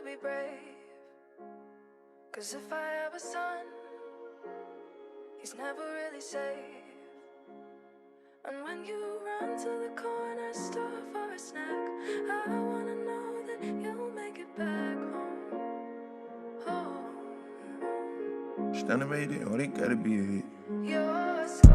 be brave. 'Cause if I have a son, he's never really safe. And when you run to the corner store for a snack, I wanna know that you'll make it back home. Home. Stanna mig i det, och det gotta be it. You're so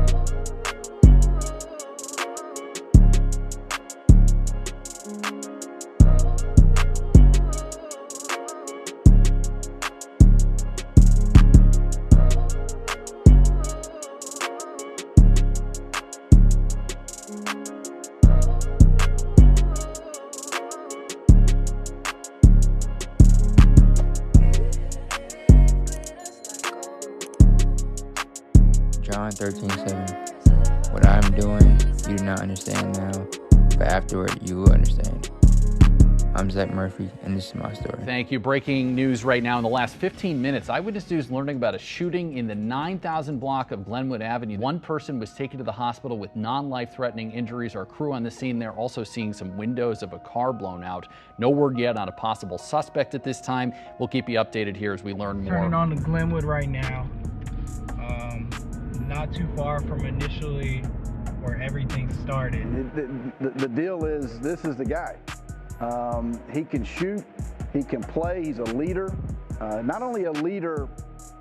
John 13:7. What I am doing, you do not understand now, but afterward you will understand. I'm Zach Murphy, and this is my story. Thank you. Breaking news right now. In the last 15 minutes, Eyewitness News learning about a shooting in the 9000 block of Glenwood Avenue. One person was taken to the hospital with non-life-threatening injuries. Our crew on the scene there also seeing some windows of a car blown out. No word yet on a possible suspect at this time. We'll keep you updated here as we learn more. Turning on to Glenwood right now. Not too far from initially where everything started. The deal is, this is the guy. He can shoot, he can play, he's a leader. Not only a leader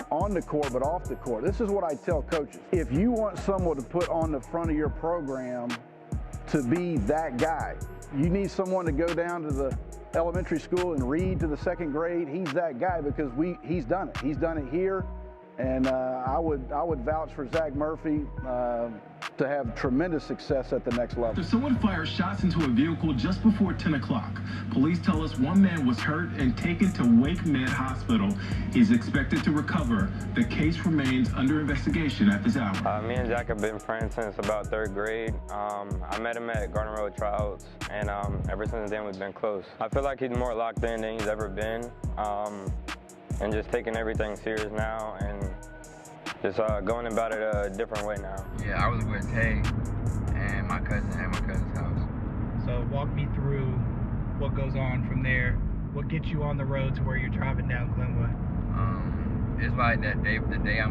on the court, but off the court. This is what I tell coaches. If you want someone to put on the front of your program to be that guy, you need someone to go down to the elementary school and read to the second grade. He's that guy because he's done it. He's done it here. And I would vouch for Zach Murphy to have tremendous success at the next level. Someone fired shots into a vehicle just before 10 o'clock. Police tell us one man was hurt and taken to Wake Med Hospital. He's expected to recover. The case remains under investigation at this hour. Me and Zach have been friends since about 3rd grade. I met him at Garden Road Tryouts, and ever since then we've been close. I feel like he's more locked in than he's ever been. And just taking everything serious now and just going about it a different way now. Yeah, I was with Tay and my cousin at my cousin's house. So walk me through what goes on from there. What gets you on the road to where you're driving down Glenwood? It's like that day, the day I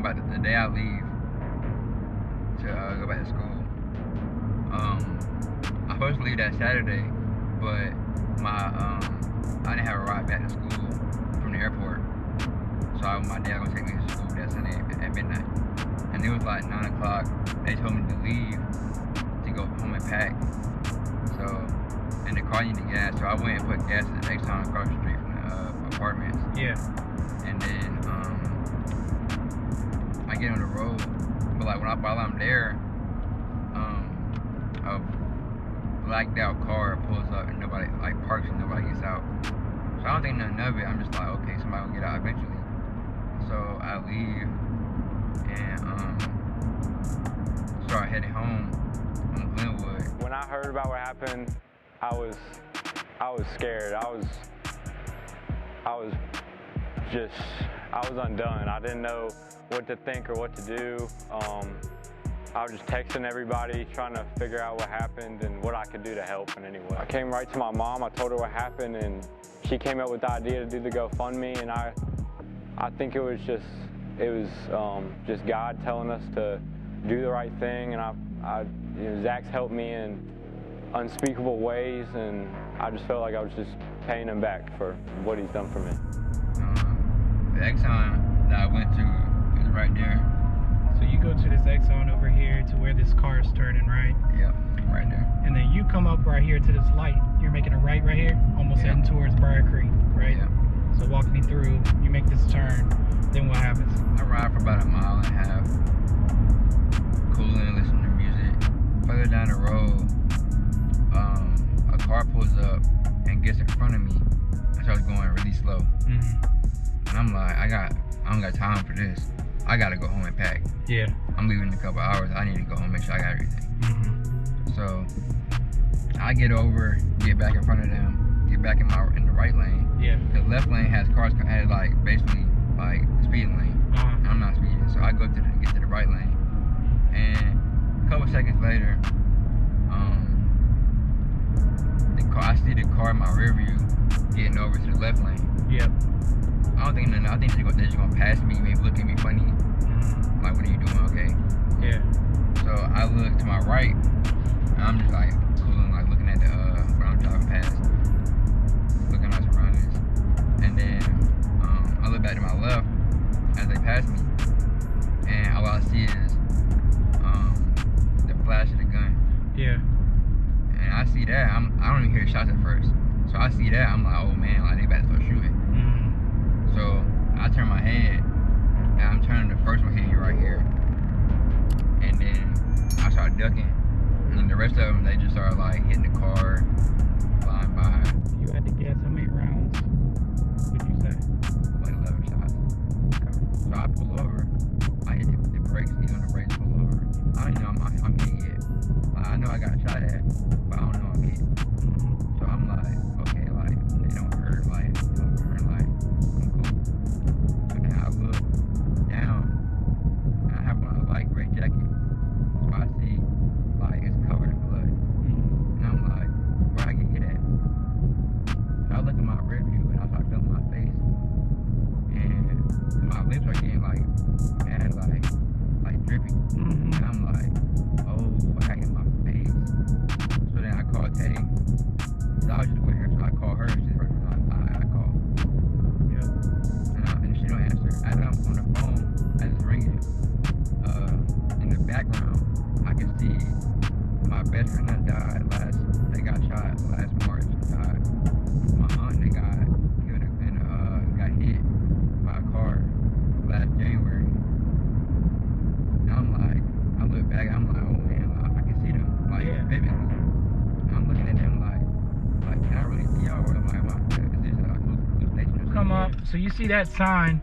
leave to go back to school. I'm supposed to leave that Saturday, but I didn't have a ride back to school from the airport. So my dad was gonna take me to school that Sunday at midnight. And it was like 9 o'clock. They told me to leave to go home and pack. So, and the car needed gas, so I went and put gas at the next time across the street from the apartments. Yeah. And then I get on the road, but like while I'm there, a blacked out car pulls up and nobody parks and nobody gets out. So I don't think nothing of it. I'm just like, okay, somebody will get out eventually. So I leave and start heading home on Glenwood. When I heard about what happened, I was scared. I was undone. I didn't know what to think or what to do. I was just texting everybody, trying to figure out what happened and what I could do to help in any way. I came right to my mom. I told her what happened, and she came up with the idea to do the GoFundMe, and I think it was just God telling us to do the right thing, and Zach's helped me in unspeakable ways, and I just felt like I was just paying him back for what he's done for me. The Exxon that I went to is right there. So you go to this Exxon over here to where this car is turning, right? Yep, right there. And then you come up right here to this light. You're making a right here, almost heading towards Briar Creek, right? Yeah. So walk me through, you make this turn, then what happens? I ride for about 1.5 miles, cooling, listening to music. Further down the road, a car pulls up and gets in front of me. I started going really slow. And I'm like, I don't got time for this. I gotta go home and pack. Yeah. I'm leaving in a couple hours. I need to go home and make sure I got everything. So I get over, get back in front of them, get back in the right lane. Yeah. The left lane has cars had basically speeding lane. And I'm not speeding, so I go to get to the right lane. And a couple seconds later, I see the car in my rear view getting over to the left lane. Yep. I don't think nothing. I think they're just gonna pass me, maybe look at me funny. Like, what are you doing? Okay. Yeah. So I look to my right, and I'm just like cooling, like looking at the where I'm driving past, looking at my surroundings, and then I look back to my left as they pass me, and all I see is the flash of the gun. Yeah. And I see that, I don't even hear shots at first. So I see that, I'm like, oh man, like they about to start shooting. So I turn my head, and I'm turning the first one hitting you right here. And then I start ducking. And then the rest of them, they just started like hitting the car, flying by. You had to guess how many rounds? What'd you say? Like 11 shots. So I pull over. I hit the brakes, even on the brakes, pull over. I don't know I'm hit yet. Like, I know I got shot at, but I don't know I'm hit. So I'm like, okay, like, they don't hurt, like, don't burn, like, I'm cool. So then I look down, and I have on a light gray jacket. So I see, like, it's covered in blood. And I'm like, where I get hit at? So I look at my rear view, and I start feeling my face. And my lips are getting, like, mad, like drippy. And I'm like, oh, I got hit in my face. So then I called Tay. So I was just with her, so I called her. She's the first one I called. And she don't answer. As I'm on the phone, as it's ringing, in the background, I can see my best friend that died they got shot last March, died. My aunt, they got hit by a car last January. And I'm like, I look back, I'm like, oh man, I can see them, like, vividly. And I'm looking at them like, can I really see y'all? Or am I, is this hallucination or something? Come up. So you see that sign?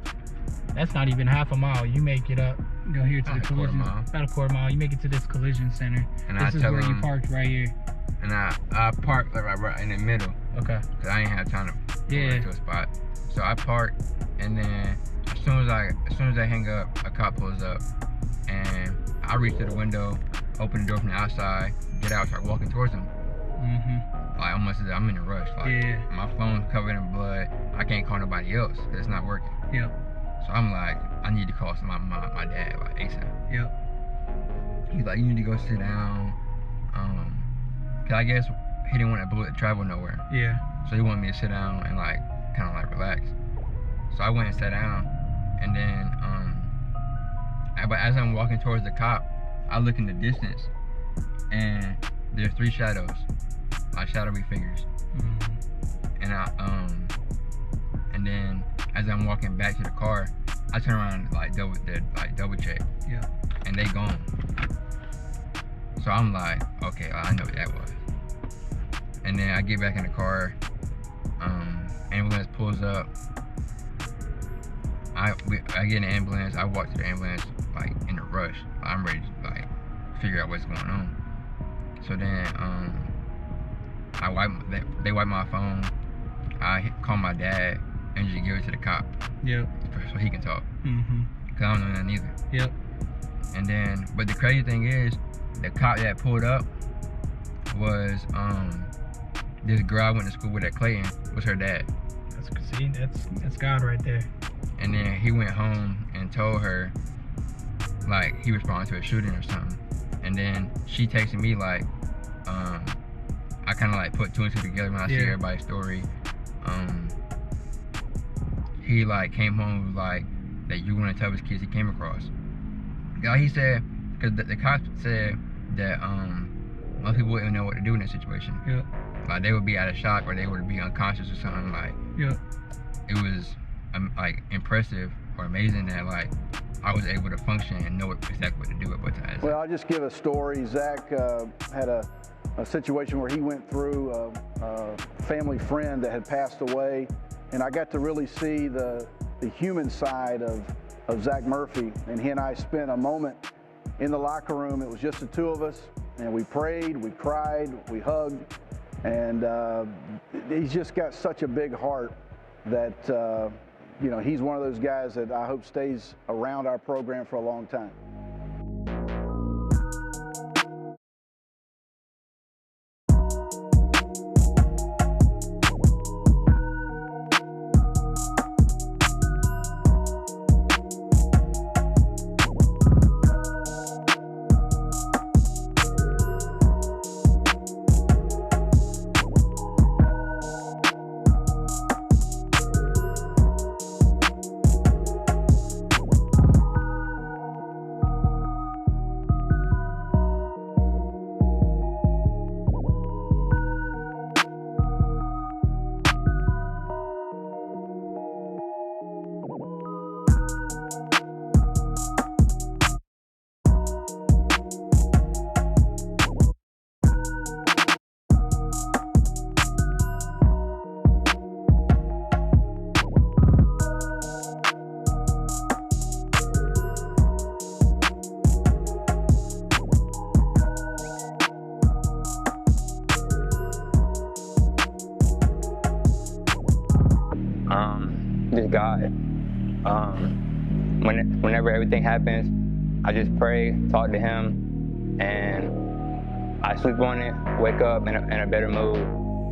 That's not even half a mile. You make it up. Go here to the collision. About a quarter mile. You make it to this collision center. And this is where you parked right here. And I parked right in the middle. Okay. Cause I didn't have time to pull to a spot. So I parked, and then as soon as I hang up, a cop pulls up, and I reach to the window, open the door from the outside, get out, start walking towards him. Like almost as if I'm in a rush. Like my phone's covered in blood. I can't call nobody else because it's not working. So I'm like, I need to call my dad, like ASAP. He's like, you need to go sit down. Cause I guess he didn't want that bullet to travel nowhere. So he wanted me to sit down and like kind of like relax. So I went and sat down, and then but as I'm walking towards the cop, I look in the distance, and there's 3 shadows, like shadowy figures. And and then as I'm walking back to the car, I turn around and like double check. And they gone. So I'm like, okay, I know what that was. And then I get back in the car, ambulance pulls up. I get in the ambulance, I walk to the ambulance like in a rush. I'm ready to like figure out what's going on. So then they wipe my phone. I call my dad and just give it to the cop. So he can talk. Cause I don't know nothing either. And then, but the crazy thing is, the cop that pulled up was this girl I went to school with at Clayton was her dad. That's God right there. And then he went home and told her like he responded to a shooting or something. And then she texted me like, I kind of like put 2 and 2 together when I see everybody's story. He like came home like that you want to tell his kids he came across. Like he said, because the cops said that most people wouldn't know what to do in that situation. Like they would be out of shock or they would be unconscious or something. Like it was like impressive or amazing that like I was able to function and know exactly what to do at what time. Well, I'll just give a story. Zach had a situation where he went through a family friend that had passed away, and I got to really see the human side of Zach Murphy, and he and I spent a moment in the locker room. It was just the 2 of us, and we prayed, we cried, we hugged, and he's just got such a big heart that you know, he's one of those guys that I hope stays around our program for a long time. just God. Whenever everything happens, I just pray, talk to Him, and I sleep on it, wake up in a better mood,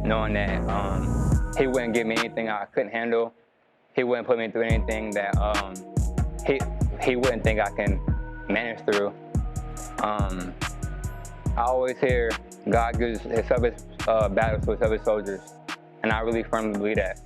knowing that He wouldn't give me anything I couldn't handle. He wouldn't put me through anything that he wouldn't think I can manage through. I always hear God gives His battles to His soldiers, and I really firmly believe that.